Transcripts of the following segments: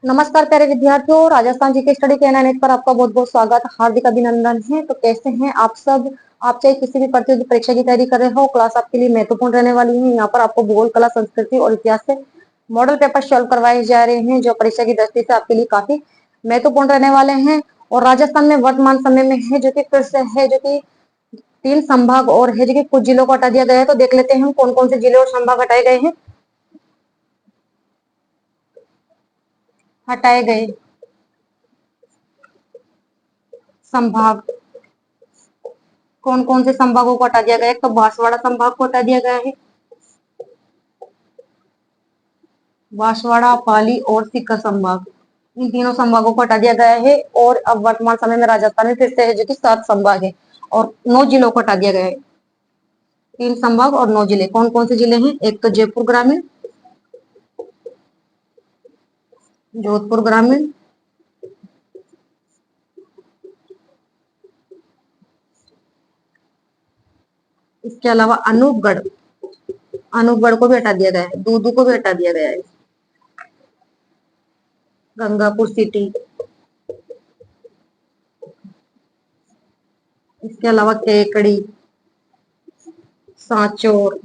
नमस्कार प्यारे विद्यार्थियों, राजस्थान जी के स्टडी के नेट पर आपका बहुत बहुत स्वागत, हार्दिक अभिनंदन है। तो कैसे हैं आप सब। आप चाहे किसी भी प्रतियोगी परीक्षा की तैयारी कर रहे हो, क्लास आपके लिए महत्वपूर्ण रहने वाली है। यहाँ पर आपको भूगोल, कला, संस्कृति और इतिहास से मॉडल पेपर सॉल्व करवाए जा रहे हैं, जो परीक्षा की दृष्टि से आपके लिए काफी महत्वपूर्ण रहने वाले हैं। और राजस्थान में वर्तमान समय में है जो कि फिर से है जो कि 3 संभाग और है जो कि कुछ जिलों को हटा दिया गया है। तो देख लेते हैं हम कौन कौन से जिले और संभाग हटाए गए हैं। हटाए गए संभाग कौन कौन से संभागों को हटा दिया गया है। तो बांसवाड़ा संभाग को हटा दिया गया है। बांसवाड़ा, पाली और सीकर संभाग, इन तीनों संभागों को हटा दिया गया है। और अब वर्तमान समय में राजस्थान में फिर से है जो कि 7 संभाग है और 9 जिलों को हटा दिया गया है। 3 संभाग और 9 जिले, कौन कौन से जिले हैं। एक तो जयपुर ग्रामीण, जोधपुर ग्रामीण, इसके अलावा अनूपगढ़, अनूपगढ़ को भी हटा दिया गया है। दूदू को भी हटा दिया गया है। गंगापुर सिटी, इसके अलावा केकड़ी, सांचौर,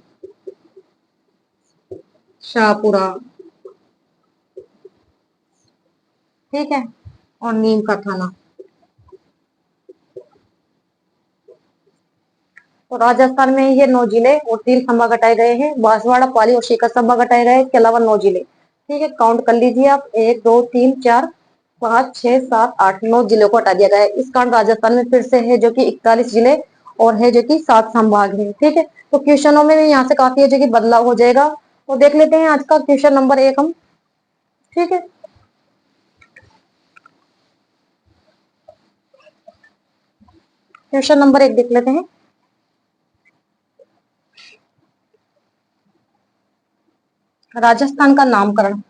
शाहपुरा, ठीक है, और नीम का थाना। तो राजस्थान में ये 9 जिले और 3 संभाग हटाए गए हैं। बांसवाड़ा, पाली और सीकर संभाग हटाए गए हैं। इसके अलावा 9 जिले, ठीक है, काउंट कर लीजिए आप। 1 2 3 4 5 6 7 8 9 जिलों को हटा दिया गया है। इस कारण राजस्थान में फिर से है जो कि 41 जिले और है जो कि 7 संभाग है, ठीक है। तो क्वेश्चनों में भी यहाँ से काफी है जो कि बदलाव हो जाएगा। तो देख लेते हैं आज का क्वेश्चन नंबर 1 हम, ठीक है। क्वेश्चन नंबर 1 देख लेते हैं। राजस्थान का नामकरण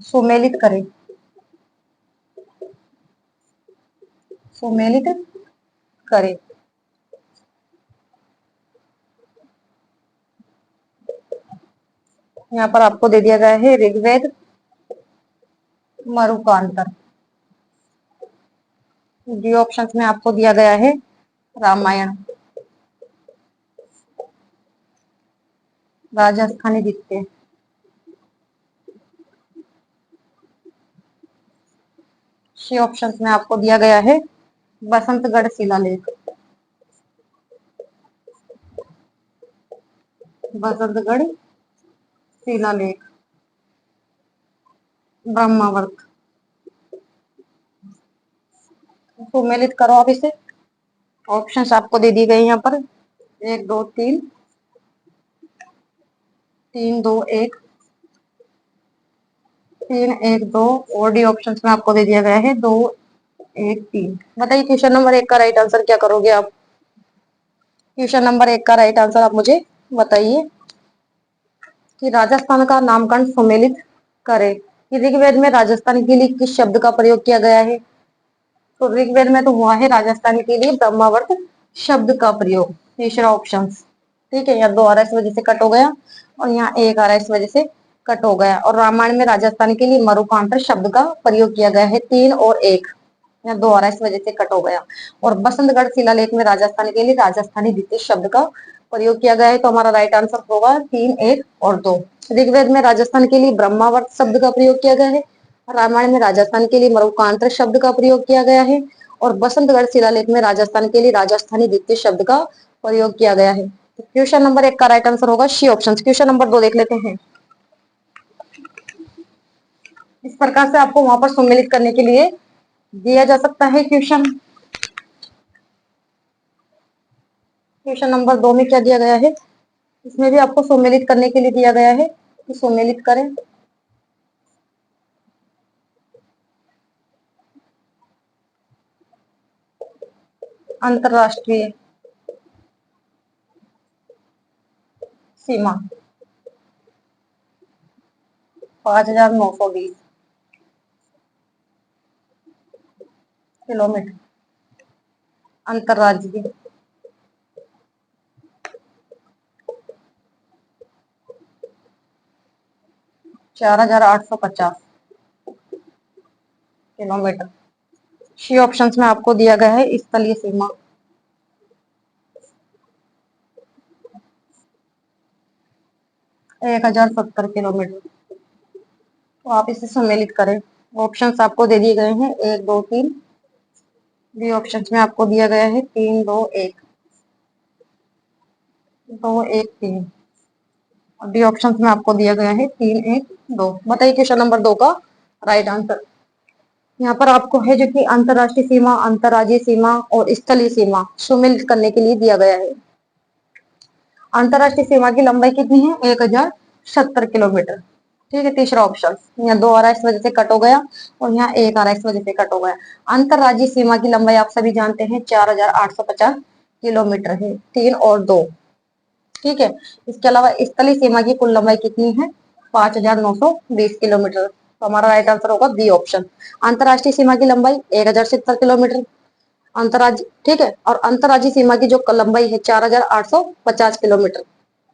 सुमेलित करें। सुमेलित करें। यहाँ पर आपको दे दिया गया है ऋग्वेद, मरुकांतर। डी ऑप्शन में आपको दिया गया है रामायण, राजस्थानी दिखते। सी ऑप्शन में आपको दिया गया है बसंतगढ़ शिलालेख, बसंतगढ़ शिलालेख, ब्रह्मावर्त। सुमेलित करो आप इसे। ऑप्शंस आपको दे दी गई यहाँ पर 1 2 3, 3 2 1, 3 1 2, और डी ऑप्शन में आपको दे दिया गया है 2 1 3। बताइए क्वेश्चन नंबर 1 का राइट आंसर क्या करोगे आप। क्वेश्चन नंबर 1 का राइट आंसर आप मुझे बताइए कि राजस्थान का नामकरण सुमेलित करे। कि ऋग्वेद में राजस्थान के लिए किस शब्द का प्रयोग किया गया है। तो ऋग्वेद में तो हुआ है राजस्थान के लिए ब्रह्मावर्त शब्द का प्रयोग, तीसरा ऑप्शन, ठीक है। यहाँ 2 आ रहा है इस वजह से कट हो गया, और यहाँ 1 आ रहा है इस वजह से कट हो गया। और रामायण में राजस्थान के लिए मरुकांतर शब्द का प्रयोग किया गया है, 3 और 1, यहाँ 2 आ रहा है इस वजह से कट हो गया। और बसंतगढ़ शिलालेख में राजस्थान के लिए राजस्थानी द्वितीय शब्द का प्रयोग किया गया है। तो हमारा राइट आंसर होगा 3 1 और 2। ऋग्वेद में राजस्थान के लिए ब्रह्मावर्त शब्द का प्रयोग किया गया है। रामायण में राजस्थान के लिए मरुकांतर शब्द का प्रयोग किया गया है। और बसंतगढ़ शिलालेख में राजस्थान के लिए राजस्थानी द्वितीय शब्द का प्रयोग किया गया है। तो क्वेश्चन नंबर 1 का राइट आंसर होगा सी ऑप्शन। क्वेश्चन नंबर 2 देख लेते हैं। इस प्रकार से आपको वहां पर सम्मिलित करने के लिए दिया जा सकता है क्वेश्चन। क्वेश्चन नंबर 2 में क्या दिया गया है, इसमें भी आपको सम्मिलित करने के लिए दिया गया है कि सम्मिलित करें। अंतरराष्ट्रीय सीमा 5920 किलोमीटर। अंतरराज्यीय 4850 किलोमीटर। सी ऑप्शंस में आपको दिया गया है स्थलीय सीमा 1070 किलोमीटर। तो आप इसे सम्मिलित करें। ऑप्शंस आपको दे दिए गए हैं 1 2 3। बी ऑप्शंस में आपको दिया गया है 3 2 1, 2 1 3। और डी ऑप्शंस में आपको दिया गया है 3 1 2। बताइए क्वेश्चन नंबर 2 का राइट आंसर। यहाँ पर आपको है जो कि अंतरराष्ट्रीय सीमा, अंतर्राज्यीय सीमा और स्थलीय सीमा सुमेलित करने के लिए दिया गया है। अंतरराष्ट्रीय सीमा की लंबाई कितनी है? 1070 किलोमीटर। ठीक है, तीसरा ऑप्शन। यहाँ 2 आ रहा है इस वजह से कट हो गया, और यहाँ 1 आ रहा है इस वजह से कट हो गया। अंतरराज्यीय सीमा की लंबाई आप सभी जानते हैं 4850 किलोमीटर है, 3 और 2। ठीक है, इसके अलावा स्थलीय सीमा की कुल लंबाई कितनी है? 5920 किलोमीटर। तो हमारा राइट आंसर होगा बी ऑप्शन। अंतरराष्ट्रीय सीमा की लंबाई 1070 किलोमीटर अंतरराज्य, ठीक है, और अंतरराज्यीय सीमा की जो लंबाई है 4850 किलोमीटर,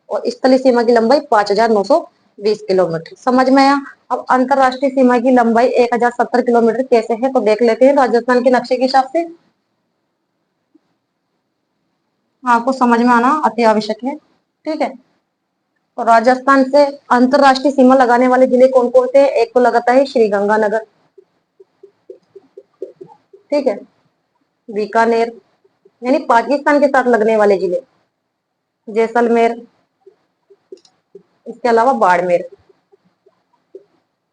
और स्थलीय सीमा की लंबाई 5920 किलोमीटर। समझ में आया? अब अंतरराष्ट्रीय सीमा की लंबाई 1070 किलोमीटर कैसे है तो देख लेते हैं राजस्थान के नक्शे के हिसाब से। आपको समझ में आना अति आवश्यक है। ठीक है, तो राजस्थान से अंतरराष्ट्रीय सीमा लगाने वाले जिले कौन कौन से हैं? एक तो लगाता है श्री गंगानगर, ठीक है, बीकानेर, यानी पाकिस्तान के साथ लगने वाले जिले, जैसलमेर, इसके अलावा बाड़मेर,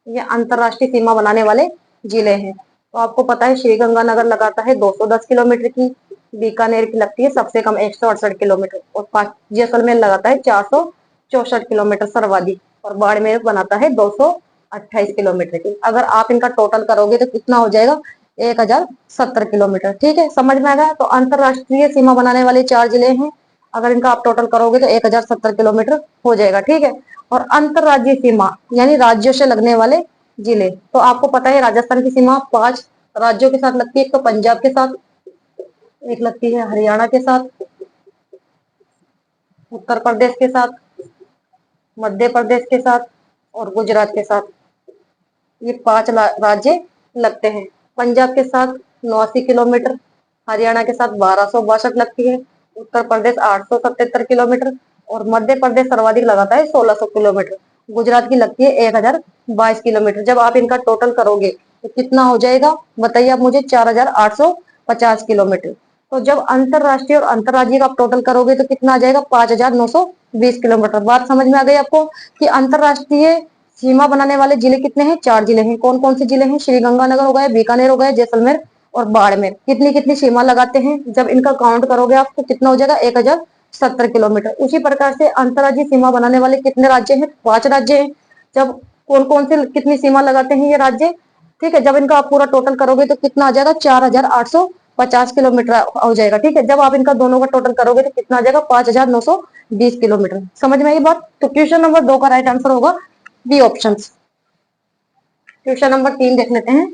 ये अंतरराष्ट्रीय सीमा बनाने वाले जिले हैं। तो आपको पता है श्री गंगानगर लगाता है 210 किलोमीटर की, बीकानेर की लगती है सबसे कम 168 किलोमीटर, और जैसलमेर लगाता है 464 किलोमीटर सर्वाधिक, और बाड़मेर बनाता है 228 किलोमीटर की। अगर आप इनका टोटल करोगे तो कितना हो जाएगा? 1070 किलोमीटर। ठीक है, समझ में आ गया? तो अंतरराष्ट्रीय सीमा बनाने वाले 4 जिले हैं, अगर इनका आप टोटल करोगे तो 1070 किलोमीटर हो जाएगा। ठीक है, और अंतरराज्यीय सीमा यानी राज्यों से लगने वाले जिले, तो आपको पता है राजस्थान की सीमा 5 राज्यों के साथ लगती है। एक तो पंजाब के साथ, एक लगती है हरियाणा के साथ, उत्तर प्रदेश के साथ, मध्य प्रदेश के साथ, और गुजरात के साथ। ये 5 राज्य लगते हैं। पंजाब के साथ 89 किलोमीटर, हरियाणा के साथ 1262 लगती है, उत्तर प्रदेश 877 किलोमीटर, और मध्य प्रदेश सर्वाधिक लगाता है 1600 किलोमीटर। गुजरात की लगती है 1022 किलोमीटर। जब आप इनका टोटल करोगे तो कितना हो जाएगा बताइए आप मुझे? 4850 किलोमीटर। तो जब अंतरराष्ट्रीय और अंतरराज्यीय का आप टोटल करोगे तो कितना आ जाएगा? 5920 किलोमीटर। बात समझ में आ गई आपको कि अंतरराष्ट्रीय सीमा बनाने वाले जिले कितने हैं? 4 जिले हैं। कौन कौन से जिले हैं? श्री गंगानगर हो गए, बीकानेर हो गए, जैसलमेर और बाड़मेर। कितनी कितनी सीमा लगाते हैं? जब इनका काउंट करोगे आप तो कितना हो जाएगा? 1070 किलोमीटर। उसी प्रकार से अंतरराज्यीय सीमा बनाने वाले कितने राज्य हैं? 5 राज्य हैं। जब कौन कौन से कितनी सीमा लगाते हैं ये राज्य? ठीक है, जब इनका आप पूरा टोटल करोगे तो कितना आ जाएगा? 4850 किलोमीटर हो जाएगा। ठीक है, जब आप इनका दोनों का टोटल करोगे तो कितना आ जाएगा? 5920 किलोमीटर। समझ में आई बात? तो क्वेश्चन नंबर 2 का राइट आंसर होगा बी ऑप्शन। क्वेश्चन नंबर 3 देख लेते हैं।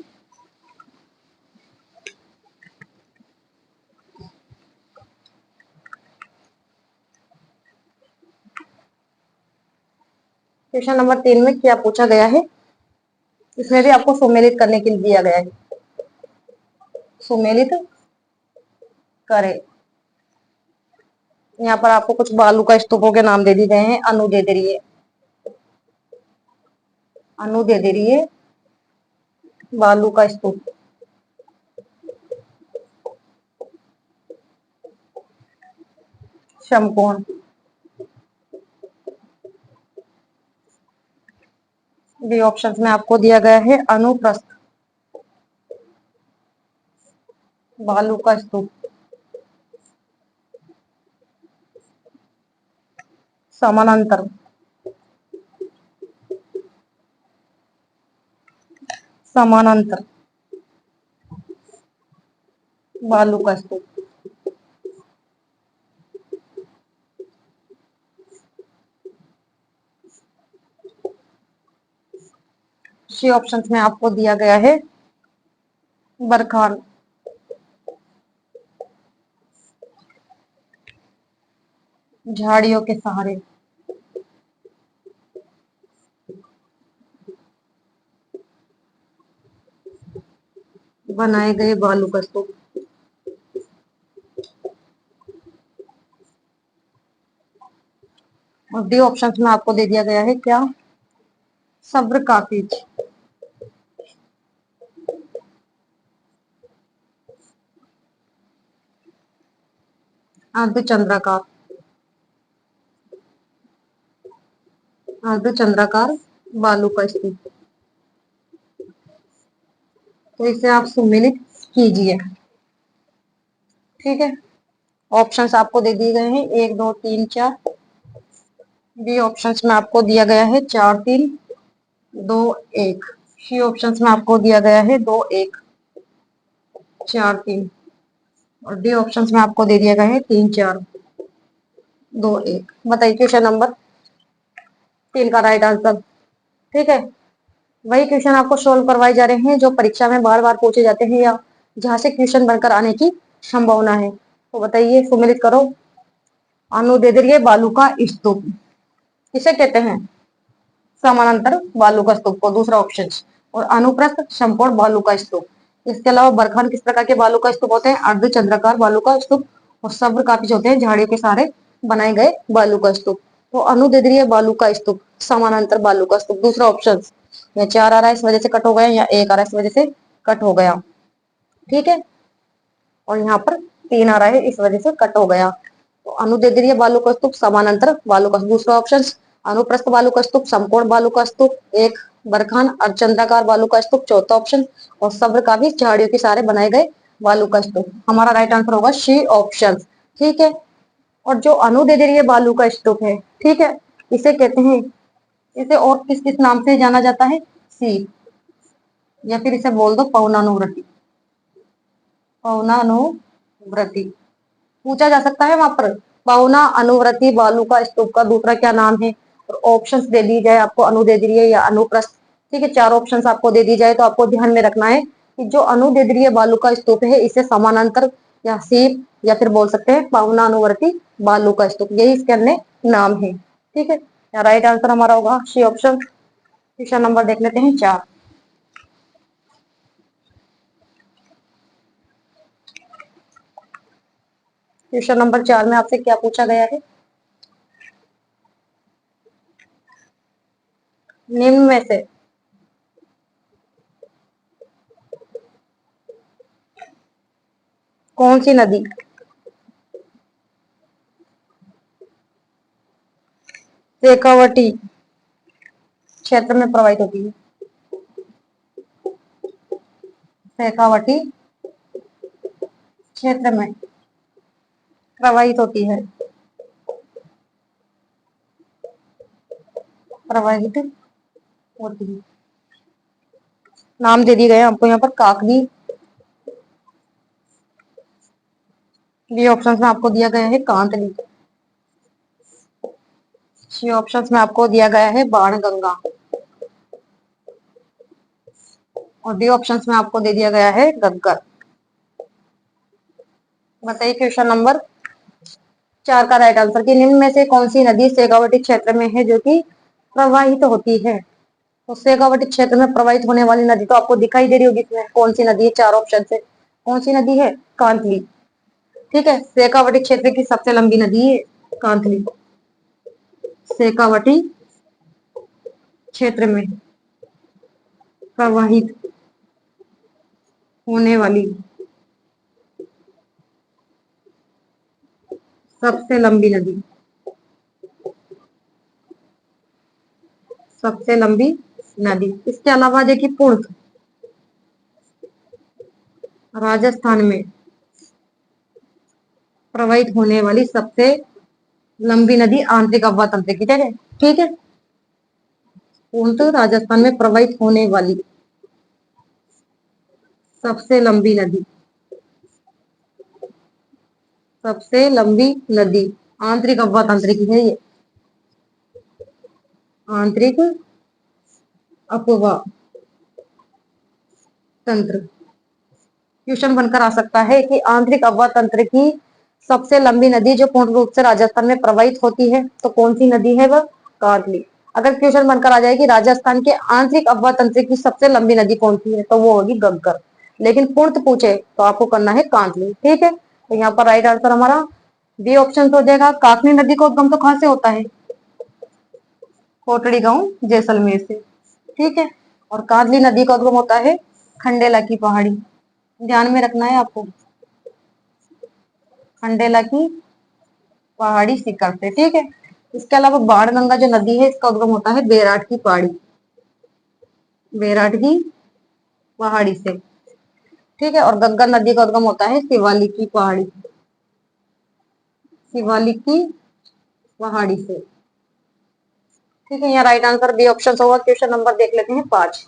क्वेश्चन नंबर 3 में क्या पूछा गया है? इसमें भी आपको सुमेलित करने के लिए दिया गया है। सुमेलित करें। यहाँ पर आपको कुछ बालू का स्तूपों के नाम दे दिए गए हैं। अनु दे दे रही है, अनु दे दे रही है, बालू का स्तूप, शमकोण। बी ऑप्शन में आपको दिया गया है अनुप्रस्थ, बालू का स्तूप, समानांतर, समानांतर, बालू का स्तूप। सी ऑप्शन में आपको दिया गया है बरखान, झाड़ियों के सहारे। बनाए गए बालू का स्तूप। और डी ऑप्शन में आपको दे दिया गया है क्या, सब्र का बीज। अर्धचंद्राकार, अर्धचंद्राकार बालू का स्तूप। तो इसे आप सम्मिलित कीजिए। ठीक है, ऑप्शंस आपको दे दिए गए हैं 1 2 3 4। बी ऑप्शंस में आपको दिया गया है 4 3 2 1। सी ऑप्शंस में आपको दिया गया है 2 1 4 3। और डी ऑप्शंस में आपको दे दिया गया है 3 4 2 1। बताइए क्वेश्चन नंबर 3 का राइट आंसर। ठीक है, वही क्वेश्चन आपको सोल्व करवाए जा रहे हैं जो परीक्षा में बार बार पूछे जाते हैं या जहां से क्वेश्चन बनकर आने की संभावना है। तो बताइए, सुमिलित करो। अनुदैर्ध्य बालू का स्तूप किसे कहते हैं, समानांतर बालू का स्तूप को, दूसरा ऑप्शन। और अनुप्रस्थ संपूर्ण बालू का स्तूप। इसके अलावा बरखान किस प्रकार के बालू का स्तूप होते हैं, अर्धचंद्राकार बालू का स्तूप। और सब्र काफी होते हैं झाड़ियों के सहारे बनाए गए बालू का स्तूप। तो अनुदैर्ध्य बालू का स्तूप, समानांतर बालू का स्तूप, दूसरा ऑप्शन। या 4 आ रहा है इस वजह से कट हो गया, या 1 आ रहा है इस वजह से कट हो गया। ठीक है, और यहाँ पर 3 आ रहा है इस वजह से कट हो गया। तो अनुदैर्ध्य बालू का स्तूप, समानांतर बालू का, दूसरा ऑप्शन। अनुप्रस्थ बालू का स्तूप, समकोण बालू का स्तूप, एक बरखान अर्धचंद्राकार बालू का स्तूप, चौथा ऑप्शन। और सब्र का भी झाड़ियों के सहारे बनाए गए बालू का स्तूप। हमारा राइट आंसर होगा सी ऑप्शन। ठीक है, और जो अनुदैर्ध्य बालू का स्तूप है, ठीक है, इसे कहते हैं, इसे और किस किस नाम से जाना जाता है, सी, या फिर इसे बोल दो पवनानुवृत्ति। पवनानुवृत्ति पूछा जा सकता है वहां पर, पवना अनुवृत्ति बालू का स्तूप का दूसरा क्या नाम है। और ऑप्शंस दे दी जाए आपको, अनुदैर्ध्य या अनुप्रस्थ। ठीक है, 4 ऑप्शंस आपको दे दी जाए तो आपको ध्यान में रखना है कि जो अनुदैर्ध्य बालू का स्तूप है इसे समानांतर या सीप या फिर बोल सकते हैं पवनानुवर्ती बालू का स्तूप, यही इसके अन्य नाम है। ठीक है, राइट आंसर हमारा होगा सी ऑप्शन। क्वेश्चन नंबर देख लेते हैं 4। क्वेश्चन नंबर 4 में आपसे क्या पूछा गया है, निम्न में से कौन सी नदी शेखावटी क्षेत्र में प्रवाहित होती है, शेखावटी क्षेत्र में प्रवाहित होती है, प्रवाहित होती है। नाम दे दिए गए आपको यहाँ पर, काकनी। बी ऑप्शन में आपको दिया गया है कांतली। सी ऑप्शन में आपको दिया गया है बाणगंगा। और डी ऑप्शन में आपको दे दिया गया है गग्गर। बताइए क्वेश्चन नंबर 4 का राइट आंसर कि निम्न में से कौन सी नदी शेखावटी क्षेत्र में है जो कि प्रवाहित होती है। तो शेखावटी क्षेत्र में प्रवाहित होने वाली नदी तो आपको दिखाई दे रही होगी इसमें, कौन सी नदी है, 4 ऑप्शन से। कौन सी नदी है, कांतली। ठीक है, शेखावटी क्षेत्र की सबसे लंबी नदी है कांतली। शेखावटी क्षेत्र में प्रवाहित होने वाली सबसे लंबी नदी, सबसे लंबी नदी। इसके अलावा देखिए पुंछ, राजस्थान में प्रवाहित होने वाली सबसे लंबी नदी आंतरिक अफवाह तंत्र की है। ठीक है, पुंछ राजस्थान में प्रवाहित होने वाली सबसे लंबी नदी, सबसे लंबी नदी आंतरिक अफवाह तंत्र की है ये, आंतरिक अफवाह तंत्र। क्वेश्चन बनकर आ सकता है कि आंतरिक अफवाह तंत्र की सबसे लंबी नदी जो पूर्ण रूप से राजस्थान में प्रवाहित होती है, तो कौन सी नदी है वह, कांतली। अगर क्वेश्चन बनकर आ जाए कि राजस्थान के आंतरिक अफवाह तंत्र की सबसे लंबी नदी कौन सी है, तो वो होगी गग्गर। लेकिन पूर्ण पूछे तो आपको करना है कांतली। ठीक है, तो यहाँ पर राइट आंसर हमारा बी ऑप्शन हो जाएगा। काकनी नदी का उद्गम तो कहाँ से होता है? कोटड़ी गांव जैसलमेर से। ठीक है, और कांदली नदी का उद्गम होता है खंडेला की पहाड़ी। ध्यान में रखना है आपको, खंडेला की पहाड़ी शिखर से। ठीक है, इसके अलावा बाणगंगा जो नदी है इसका उद्गम होता है बेराट की पहाड़ी, बेराट की पहाड़ी से। ठीक है, और गंगा नदी का उद्गम होता है शिवालिक की पहाड़ी, शिवालिक की पहाड़ी से। ठीक है, यहाँ राइट आंसर बी ऑप्शन होगा। क्वेश्चन नंबर देख लेते हैं 5।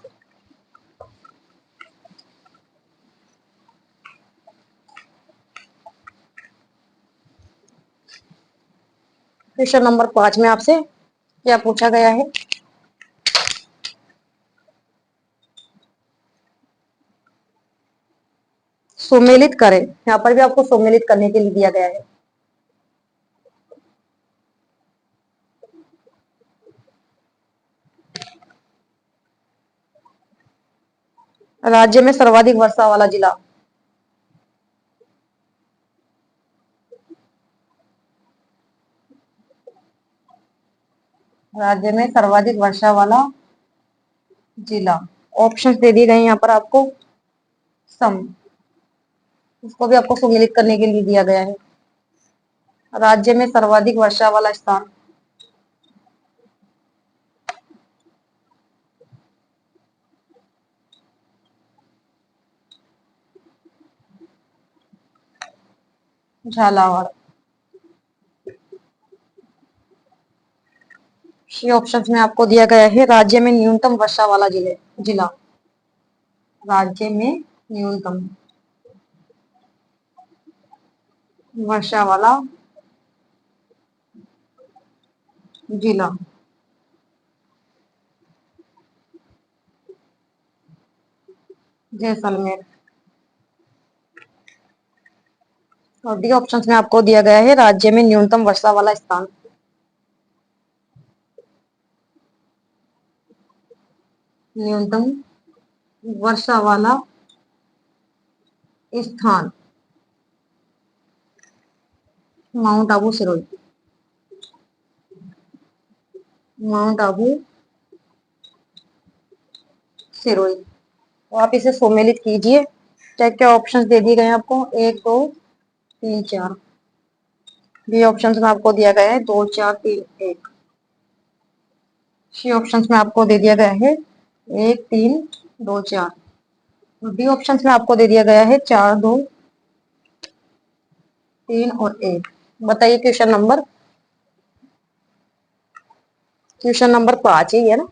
क्वेश्चन नंबर 5 में आपसे क्या पूछा गया है? सुमेलित करें। यहाँ पर भी आपको सुमेलित करने के लिए दिया गया है। राज्य में सर्वाधिक वर्षा वाला जिला। राज्य में सर्वाधिक वर्षा वाला जिला। ऑप्शंस दे दिए गए यहाँ पर आपको। सम, इसको भी आपको सुमेलित करने के लिए दिया गया है। राज्य में सर्वाधिक वर्षा वाला स्थान। झालावाड़। सी ऑप्शंस में आपको दिया गया है राज्य में न्यूनतम वर्षा वाला जिला। राज्य में न्यूनतम वर्षा वाला जिला। जैसलमेर। और डी ऑप्शंस में आपको दिया गया है राज्य में न्यूनतम वर्षा वाला स्थान। न्यूनतम वर्षा वाला स्थान माउंट आबू सिरोही। माउंट आबू सिरोही। तो आप इसे सुमेलित कीजिए। चेक क्या ऑप्शंस दे दिए गए हैं आपको? 1 2 3 4। बी ऑप्शंस में आपको दिया गया है 2 4 3 1। सी ऑप्शंस में आपको दे दिया गया है 1 3 2 4। डी ऑप्शंस में आपको दे दिया गया है 4 2 3 और 1। बताइए क्वेश्चन नंबर 5 ही है ना?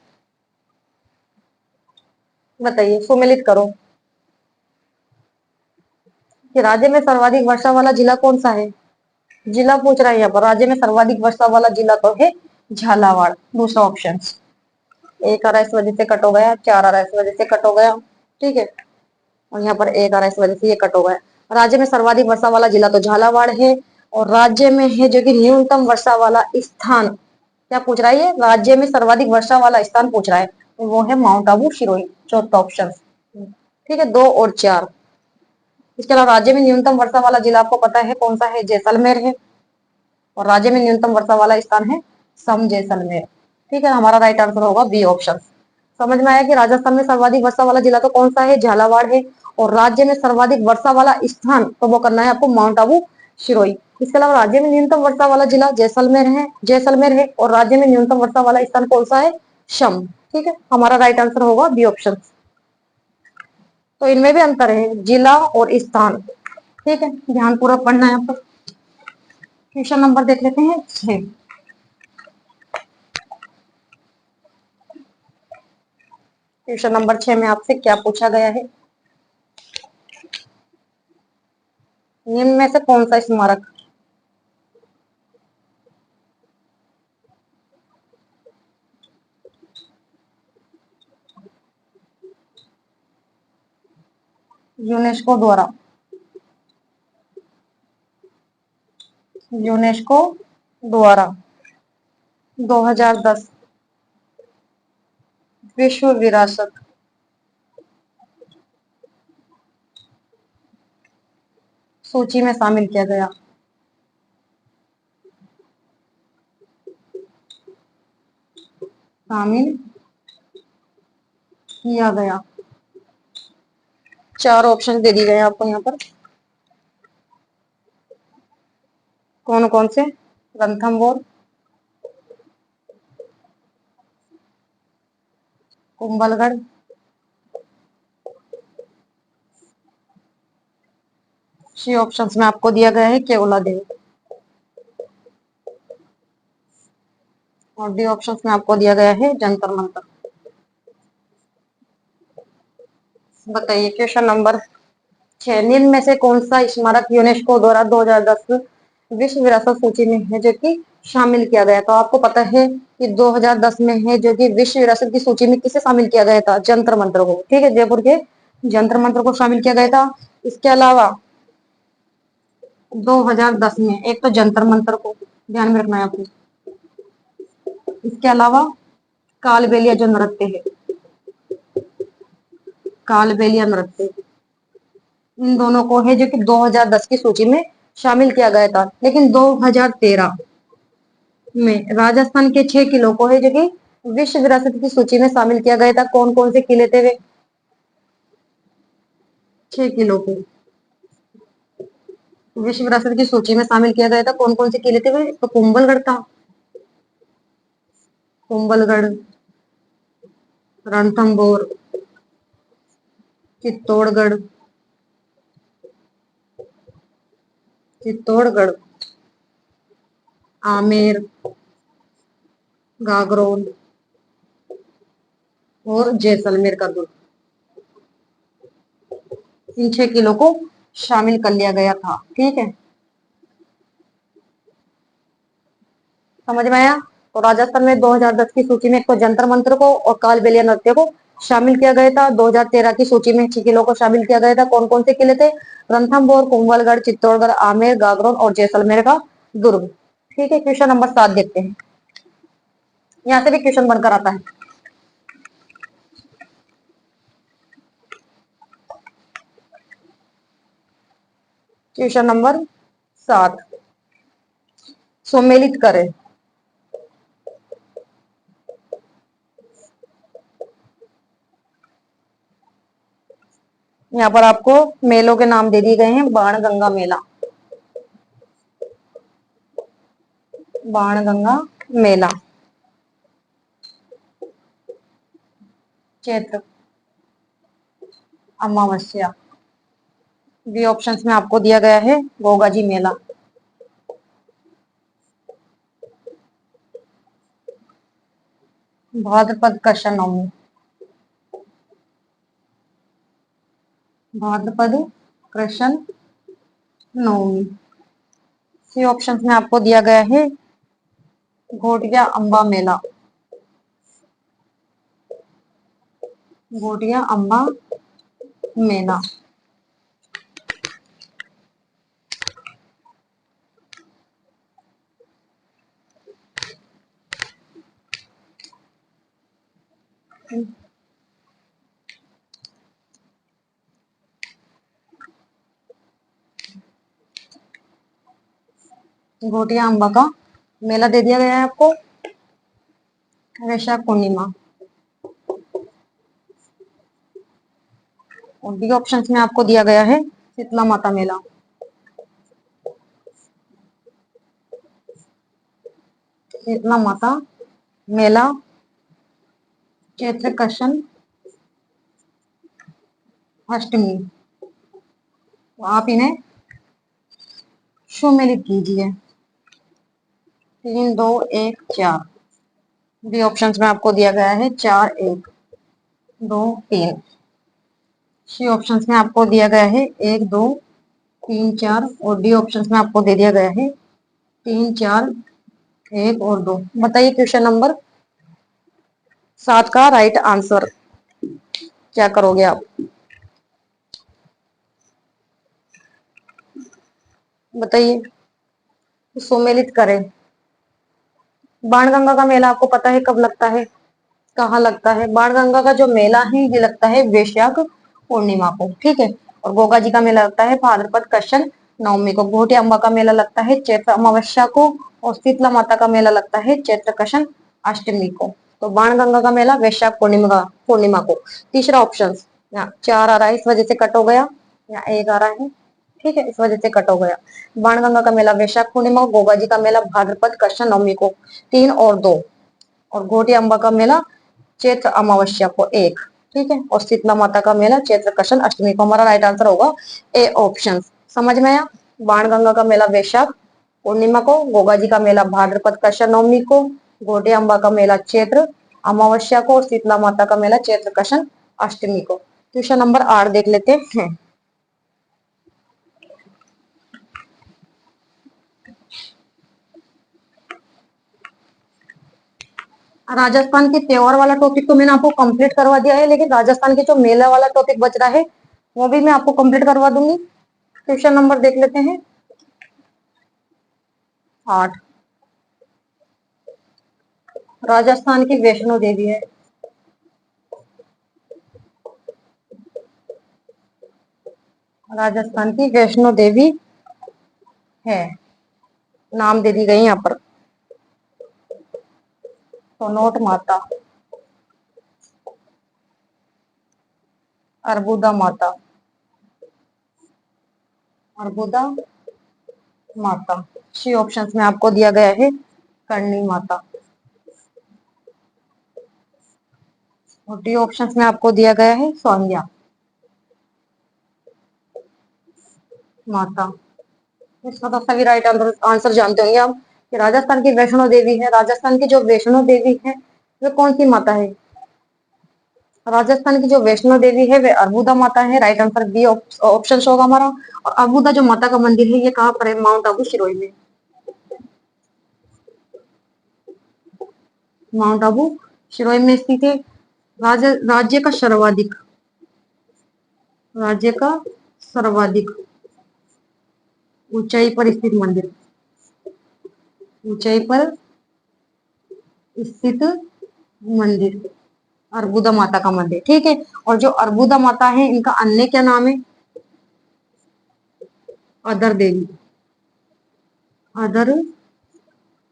बताइए, सुमेलित करो कि राज्य में सर्वाधिक वर्षा वाला जिला कौन सा है। जिला पूछ रहा है यहाँ पर। राज्य में सर्वाधिक वर्षा वाला जिला तो है झालावाड़। दूसरा ऑप्शन। एक आ रहा है इस वजह से कट हो गया, 4 आ रहा है इस वजह से कट हो गया। ठीक है, और यहाँ पर एक आ रहा है इस वजह से ये कट हो गया। राज्य में सर्वाधिक वर्षा वाला जिला तो झालावाड़ है। और राज्य में है जो कि न्यूनतम वर्षा वाला स्थान, क्या पूछ रहा है ये? राज्य में सर्वाधिक वर्षा वाला स्थान पूछ रहा है, तो वो है माउंट आबू सिरोही। चौथा ऑप्शन। ठीक है, 2 और 4। इसके अलावा राज्य में न्यूनतम वर्षा वाला जिला आपको पता है कौन सा है? जैसलमेर है। और राज्य में न्यूनतम वर्षा वाला स्थान है सम जैसलमेर। ठीक है, हमारा राइट आंसर होगा बी ऑप्शन। समझ में आया कि राजस्थान में सर्वाधिक वर्षा वाला जिला तो कौन सा है? झालावाड़ है। और राज्य में सर्वाधिक वर्षा वाला स्थान तो वो करना है आपको माउंट आबू सिरोही। इसके अलावा राज्य में न्यूनतम वर्षा वाला जिला जैसलमेर है और राज्य में न्यूनतम वर्षा वाला स्थान कौन सा है? शम। ठीक है, हमारा राइट आंसर होगा बी ऑप्शन। तो इनमें भी अंतर है, जिला और स्थान। ठीक है, ध्यान पूर्वक पढ़ना है आपको। क्वेश्चन नंबर देख लेते हैं 6। क्वेश्चन नंबर 6 में आपसे क्या पूछा गया है? निम्न में से कौन सा स्मारक यूनेस्को द्वारा यूनेस्को द्वारा 2010 विश्व विरासत सूची में शामिल किया गया। शामिल किया गया। 4 ऑप्शन दे दिए गए आपको यहाँ पर। कौन कौन से? रणथंभौर, कुंभलगढ़, सी ऑप्शंस में आपको दिया गया है केवलादेव, और डी ऑप्शंस में आपको दिया गया है जंतर मंतर। बताइए क्वेश्चन नंबर 6, निम्न में से कौन सा स्मारक यूनेस्को द्वारा 2010 विश्व विरासत सूची में है जो कि शामिल किया गया? तो आपको पता है कि 2010 में है जो कि विश्व विरासत की सूची में किसे शामिल किया गया था? जंतर मंतर को। ठीक है, जयपुर के जंतर मंतर को शामिल किया गया था। इसके अलावा 2010 में एक तो जंतर मंतर को ध्यान में रखना है आपको। इसके अलावा कालबेलिया जो नृत्य है, कालबेलिया नृत्य, इन दोनों को है जो कि 2010 की सूची में शामिल किया गया था। लेकिन 2013 में राजस्थान के 6 किलों को है जो कि विश्व विरासत की सूची में शामिल किया गया था। कौन कौन से किले थे वे? 6 किलों को विश्व विरासत की सूची में शामिल किया गया था। कौन कौन से किले थे वे? तो कुंभलगढ़ था, कुंभलगढ़, रणथंभौर, चित्तौड़गढ़, चित्तौड़गढ़, आमेर, गागरोन और जैसलमेर का दुर्ग। इन 6 किलों को शामिल कर लिया गया था। ठीक है, समझ में आया? तो राजस्थान में 2010 की सूची में एक तो जंतर मंतर को और कालबेलिया नृत्य को शामिल किया गया था। 2013 की सूची में 6 किलों को शामिल किया गया था। कौन कौन से किले थे? रणथंभौर, कुंभलगढ़, चित्तौड़गढ़, आमेर, गागरोन और जैसलमेर का दुर्ग। ठीक है, क्वेश्चन नंबर 7 देखते हैं। यहाँ से भी क्वेश्चन बनकर आता है। क्वेश्चन नंबर 7, सम्मिलित करें। यहाँ पर आपको मेलों के नाम दे दिए गए हैं। बाणगंगा मेला, बाणगंगा मेला, चैत्र अमावस्या। बी ऑप्शंस में आपको दिया गया है गोगा जी मेला, भाद्रपद कृष्ण नवमी, भाद्रपद कृष्ण नवमी। सी ऑप्शंस में आपको दिया गया है घोटिया अंबा मेला, घोटिया अंबा मेला। घोटिया अंबा का मेला दे दिया गया है आपको वैशाख पूर्णिमा। और डी ऑप्शंस में आपको दिया गया है शीतला माता मेला, शीतला माता मेला, चैत्र कृष्ण अष्टमी। तो आप इन्हें सुमेलित कीजिए। 3 2 1 4। बी ऑप्शंस में आपको दिया गया है 4 1 2 3। सी ऑप्शंस में आपको दिया गया है 1 2 3 4 और डी ऑप्शंस में आपको दे दिया गया है 3 4 1 और 2। बताइए क्वेश्चन नंबर 7 का राइट आंसर क्या करोगे आप? बताइए। सुमेलित करें। बाणगंगा का मेला आपको पता है कब लगता है, कहाँ लगता है? बाणगंगा का जो मेला है ये लगता है वैशाख पूर्णिमा को। ठीक है, और गोगा जी का मेला लगता है भाद्रपद कृष्ण नवमी को। घोटी अम्बा का मेला लगता है चैत्र अमावस्या को, और शीतला माता का मेला लगता है चैत्र कृष्ण अष्टमी को। तो बाणगंगा का मेला वैशाख पूर्णिमा को। तीसरा ऑप्शन, यहाँ 4 आ रहा है, इस वजह से कट हो गया, यहाँ 1 आ रहा है, ठीक है, इस वजह से कट हो गया। बाणगंगा का मेला वैशाख पूर्णिमा को, गोगा जी का मेला भाद्रपद कृष्ण नवमी को 3 और 2, और घोटी अम्बा का मेला चैत्र अमावस्या को 1, ठीक है, और शीतला माता का मेला चैत्र कृष्ण अष्टमी को। हमारा राइट आंसर होगा ए ऑप्शन। समझ में आया? बाणगंगा का मेला वैशाख पूर्णिमा को, गोगा जी का मेला भाद्रपद कृष्ण नवमी को, घोटी अम्बा का मेला चैत्र अमावस्या को, और शीतला माता का मेला चैत्र कृष्ण अष्टमी को। क्वेश्चन नंबर 8 देख लेते हैं। राजस्थान के त्योहार वाला टॉपिक तो मैंने आपको कंप्लीट करवा दिया है, लेकिन राजस्थान के जो मेला वाला टॉपिक बच रहा है वो भी मैं आपको कंप्लीट करवा दूंगी। क्वेश्चन नंबर देख लेते हैं 8। राजस्थान की वैष्णो देवी है। राजस्थान की वैष्णो देवी है, नाम दे दी गई यहाँ पर, तनोट माता, अर्बुदा माता, अर्बुदा माता। सी ऑप्शंस में आपको दिया गया है करणी माता, और डी ऑप्शंस में आपको दिया गया है सौंध्या माता। इसका तो सभी राइट आंसर जानते होंगे आप कि राजस्थान की वैष्णो देवी है। राजस्थान की जो वैष्णो देवी है वे कौन सी माता है? राजस्थान की जो वैष्णो देवी है वे अर्बुदा माता है। राइट आंसर बी ऑप्शन होगा हमारा। और अर्बुदा जो माता का मंदिर है ये कहाँ पर है? माउंट आबू सिरोही में। माउंट आबू सिरोही में स्थित है। राज्य का सर्वाधिक, राज्य का सर्वाधिक ऊंचाई पर स्थित मंदिर, ऊंचाई पर स्थित मंदिर अर्बुदा माता का मंदिर, ठीक है। और जो अर्बुदा माता है इनका अन्य क्या नाम है? अदर देवी, अदर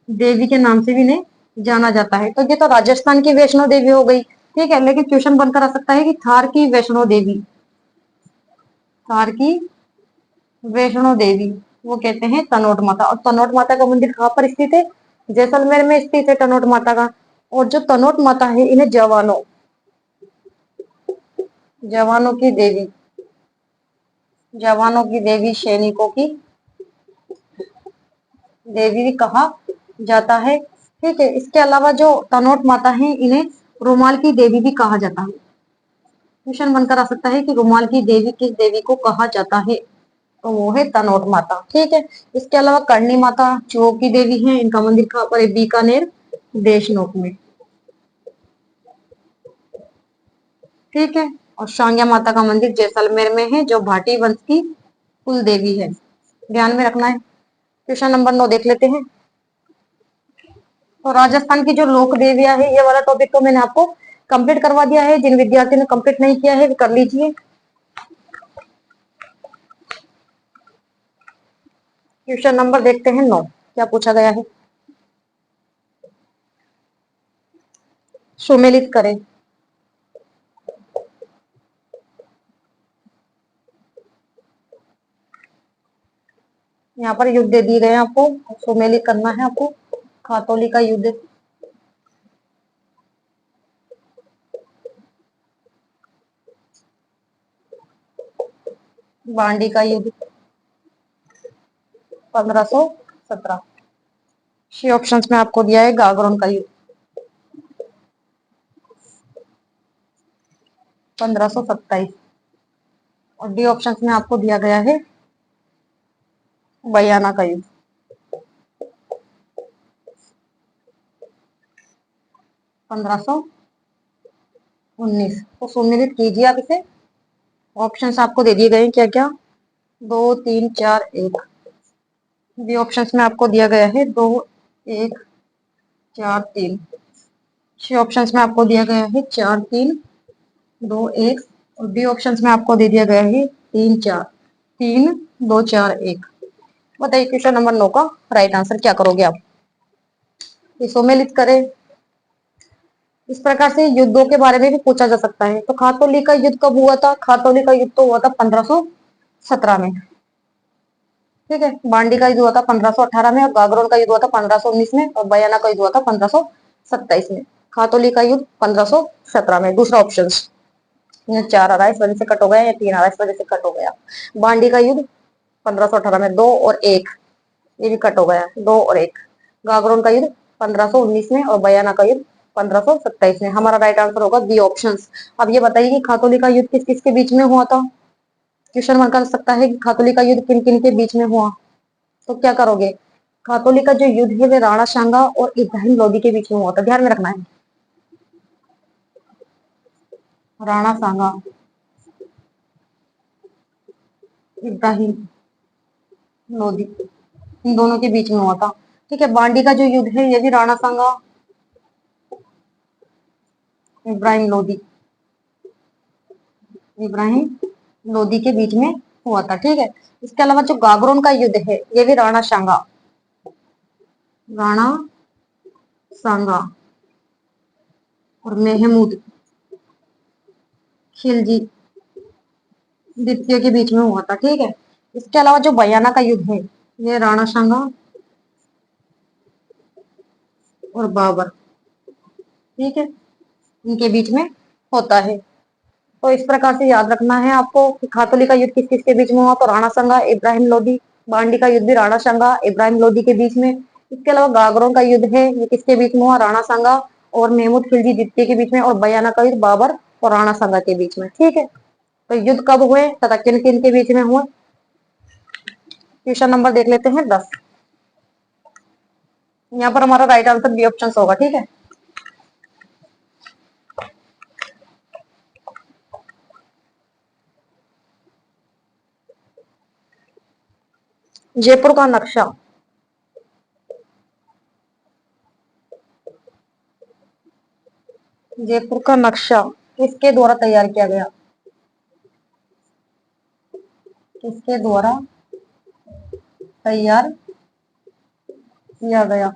देवी के नाम से भी इन्हें जाना जाता है। तो ये तो राजस्थान की वैष्णो देवी हो गई, ठीक है, लेकिन क्वेश्चन बनकर आ सकता है कि थार की वैष्णो देवी, थार की वैष्णो देवी वो कहते हैं तनोट माता। और तनोट माता का मंदिर कहाँ पर स्थित है? जैसलमेर में स्थित है तनोट माता का। और जो तनोट माता है इन्हें जवानों, जवानों की देवी, जवानों की देवी, सैनिकों की देवी भी कहा जाता है, ठीक है। इसके अलावा जो तनोट माता है इन्हें रुमाल की देवी भी कहा जाता है। क्वेश्चन बनकर आ सकता है कि रुमाल की देवी किस देवी को कहा जाता है? तो वो है तनोट माता, ठीक है। इसके अलावा करणी माता चुओं की देवी है। इनका मंदिर कहाँ पर है? बीकानेर देशनोक में, ठीक है। और शांग्या माता का मंदिर जैसलमेर में है, जो भाटी वंश की कुल देवी है, ध्यान में रखना है। क्वेश्चन नंबर 9 देख लेते हैं। तो राजस्थान की जो लोक देवियां है ये वाला टॉपिक तो मैंने आपको कंप्लीट करवा दिया है। जिन विद्यार्थियों ने कंप्लीट नहीं किया है कर लीजिए। क्वेश्चन नंबर देखते हैं 9, क्या पूछा गया है? सुमेलित करें। यहाँ पर युद्ध दे दिए गए हैं आपको, सुमेलित करना है आपको। खातौली का युद्ध, बांडी का युद्ध 1517। सी ऑप्शंस में आपको दिया है गागरोन का युद्ध 1527। और डी ऑप्शंस में आपको दिया गया है बयाना का युद्ध 1519। तो सुमेलित कीजिए आप इसे। ऑप्शंस आपको दे दिए गए हैं क्या क्या? 2 3 4 1। बी ऑप्शंस में आपको दिया गया है 2 1 4 3। सी ऑप्शंस में आपको दिया गया है 4 3 2 1। और डी ऑप्शंस में आपको दे दिया गया है 3 4 3 2 4 1। बताइए क्वेश्चन नंबर 9 का राइट आंसर क्या करोगे आप। इसको सम्मिलित करें। इस प्रकार से युद्धों के बारे में भी पूछा जा सकता है। तो खातौली का युद्ध कब हुआ था? खातौली का युद्ध तो हुआ था 1517 में। ठीक है। बांडी का युद्ध हुआ था 1518 में, और गागरोन का युद्ध हुआ था 1519 में, और बयाना का युद्ध हुआ था 1527 में। खातौली का युद्ध 1517 में, दूसरा ऑप्शन। ये 4 आ रहा है, इस वजह से कट हो गया, या 3 आ रहा है, इस वजह से कट हो गया। बांडी का युद्ध 1518 में, 2 और 1, ये भी कट हो गया, 2 और 1। गागरोन का युद्ध 1519 में, और बयाना का युद्ध 1527 में। हमारा राइट आंसर होगा बी ऑप्शन। अब ये बताइए कि खातौली का युद्ध किस किस के बीच में हुआ था। क्वेश्चन मन कर सकता है कि खातौली का युद्ध किन किन के बीच में हुआ। तो क्या करोगे, खातौली का जो युद्ध है वो राणा सांगा और इब्राहिम लोदी के बीच में हुआ था, ध्यान में रखना है। राणा सांगा, इब्राहिम लोदी, इन दोनों के बीच में हुआ था। ठीक है। बांडी का जो युद्ध है ये भी राणा सांगा, इब्राहिम लोदी, इब्राहिम लोदी के बीच में हुआ था। ठीक है। इसके अलावा जो गागरोन का युद्ध है ये भी राणा सांगा, राणा सांगा और महमूद खिलजी द्वितीय के बीच में हुआ था। ठीक है। इसके अलावा जो बयाना का युद्ध है ये राणा सांगा और बाबर, ठीक है, इनके बीच में होता है। तो इस प्रकार से याद रखना है आपको कि खातौली का युद्ध किस किस के बीच में हुआ। तो राणा सांगा, इब्राहिम लोदी। बांडी का युद्ध भी राणा सांगा, इब्राहिम लोदी के बीच में। इसके अलावा गागरों का युद्ध है ये किसके बीच में हुआ, राणा सांगा और महमूद खिलजी द्वितीय के बीच में। और बयाना का युद्ध बाबर और राणा सांगा के बीच में। ठीक है। तो युद्ध कब हुए तथा किन किन के बीच में हुए। क्वेश्चन नंबर देख लेते हैं 10। यहाँ पर हमारा राइट आंसर बी ऑप्शन होगा। ठीक है। जयपुर का नक्शा जयपुर का नक्शा किसके द्वारा तैयार किया गया, किसके द्वारा तैयार किया गया।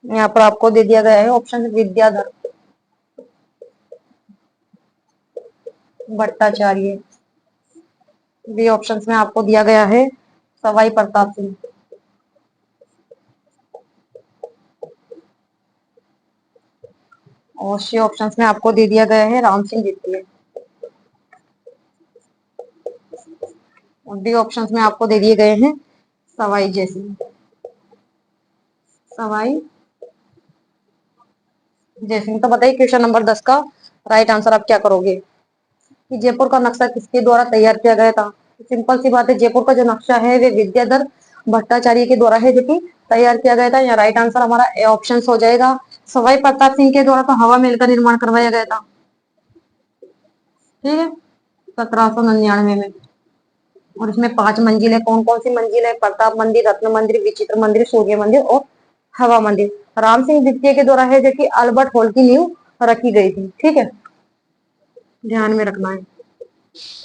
यहाँ पर आपको दे दिया गया है option Vidyadhar Bhattacharya. B option में आपको दिया गया है सवाई प्रताप सिंह। और सी ऑप्शन में आपको दे दिया गया है राम सिंह द्वितीय। और डी ऑप्शन में आपको दे दिए गए हैं सवाई जयसिंह, सवाई जयसिंह। तो बताइए क्वेश्चन नंबर 10 का राइट आंसर आप क्या करोगे कि जयपुर का नक्शा किसके द्वारा तैयार किया गया था। सिंपल सी बात है, जयपुर का जो नक्शा है वे विद्याधर भट्टाचार्य के द्वारा है जो कि तैयार किया गया था। यहाँ राइट आंसर हमारा ए ऑप्शन हो जाएगा। सवाई प्रताप सिंह के द्वारा तो हवा महल का निर्माण करवाया गया था। ठीक है। 1799 में। और इसमें 5 मंजिल है। कौन कौन सी मंजिल है, प्रताप मंदिर, रत्न मंदिर, विचित्र मंदिर, सूर्य मंदिर और हवा मंदिर। राम सिंह द्वितीय के द्वारा है जो कि अल्बर्ट हॉल की नींव रखी गई थी। ठीक है, ध्यान में रखना है।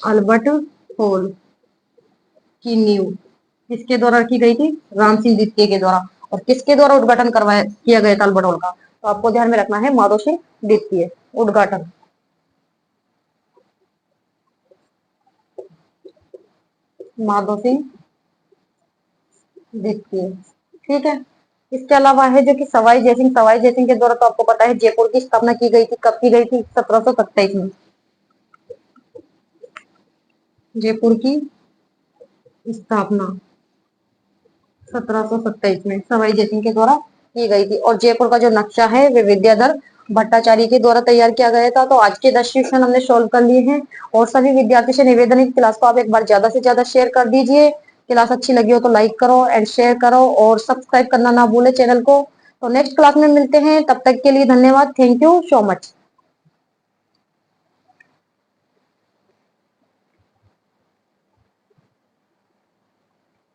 अल्बर्ट हॉल की नींव किसके द्वारा रखी गई थी, राम सिंह द्वितीय के द्वारा। और किसके द्वारा उद्घाटन करवाया किया गया था अल्बर्ट हॉल का, तो आपको ध्यान में रखना है माधो सिंह द्वितीय। उद्घाटन माधो सिंह द्वितीय। ठीक है। इसके अलावा है जो कि सवाई जयसिंह के द्वारा तो आपको पता है जयपुर की स्थापना की गई थी। कब की गई थी, 1727 में। जयपुर की स्थापना 1727 में सवाई जयसिंह के द्वारा की गई थी। और जयपुर का जो नक्शा है वे विद्याधर भट्टाचार्य के द्वारा तैयार किया गया था। तो आज के 10 क्वेश्चन हमने सोल्व कर लिए हैं। और सभी विद्यार्थी से निवेदन है कि क्लास को आप एक बार ज्यादा से ज्यादा शेयर कर दीजिए। क्लास अच्छी लगी हो तो लाइक करो एंड शेयर करो और सब्सक्राइब करना ना भूले चैनल को। तो नेक्स्ट क्लास में मिलते हैं, तब तक के लिए धन्यवाद। Thank you so much.